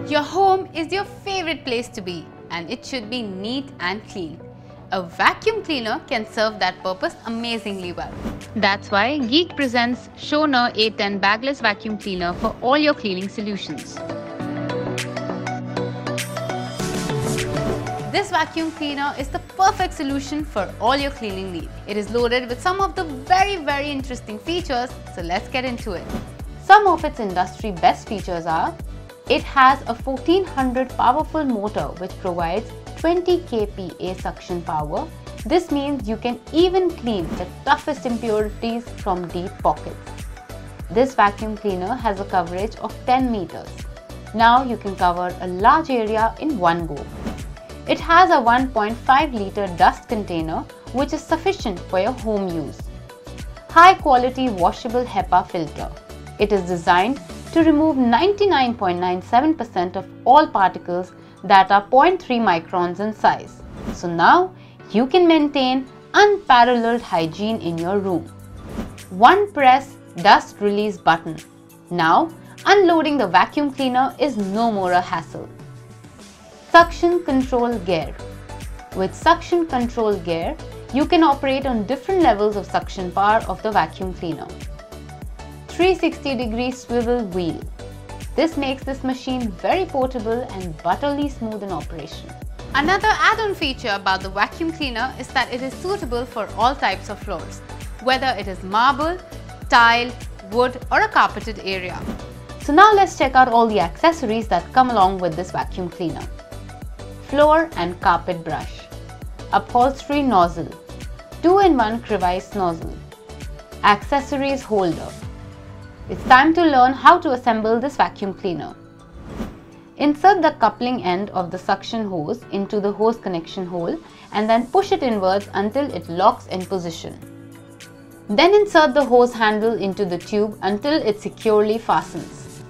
Your home is your favorite place to be, and it should be neat and clean. A vacuum cleaner can serve that purpose amazingly well. That's why Geek presents Schoner A10 Bagless Vacuum Cleaner for all your cleaning solutions. This vacuum cleaner is the perfect solution for all your cleaning needs. It is loaded with some of the very interesting features, so let's get into it. Some of its industry best features are: it has a 1400 powerful motor which provides 20 kPa suction power. This means you can even clean the toughest impurities from deep pockets. This vacuum cleaner has a coverage of 10 meters. Now you can cover a large area in one go. It has a 1.5 liter dust container which is sufficient for your home use. High quality washable HEPA filter. It is designed to remove 99.97% of all particles that are 0.3 microns in size. So now you can maintain unparalleled hygiene in your room. One press dust release button. Now unloading the vacuum cleaner is no more a hassle. Suction control gear. With suction control gear, you can operate on different levels of suction power of the vacuum cleaner. 360-degree swivel wheel. This makes this machine very portable and butterly smooth in operation. Another add-on feature about the vacuum cleaner is that it is suitable for all types of floors, whether it is marble, tile, wood or a carpeted area. So now let's check out all the accessories that come along with this vacuum cleaner. Floor and carpet brush, upholstery nozzle, 2-in-1 crevice nozzle, accessories holder. It's time to learn how to assemble this vacuum cleaner. Insert the coupling end of the suction hose into the hose connection hole and then push it inwards until it locks in position. Then insert the hose handle into the tube until it securely fastens.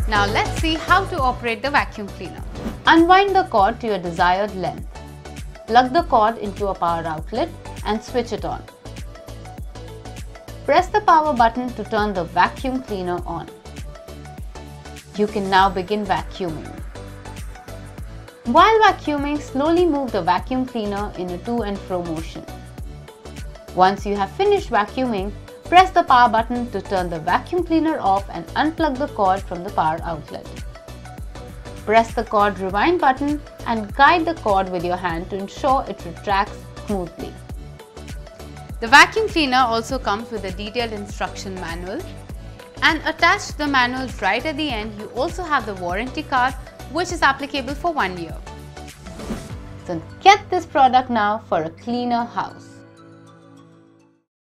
Now let's see how to operate the vacuum cleaner. Unwind the cord to your desired length. Plug the cord into a power outlet and switch it on. Press the power button to turn the vacuum cleaner on. You can now begin vacuuming. While vacuuming, slowly move the vacuum cleaner in a to and fro motion. Once you have finished vacuuming, press the power button to turn the vacuum cleaner off and unplug the cord from the power outlet. Press the cord rewind button and guide the cord with your hand to ensure it retracts smoothly. The vacuum cleaner also comes with a detailed instruction manual, and attached to the manual right at the end you also have the warranty card which is applicable for 1 year. So get this product now for a cleaner house.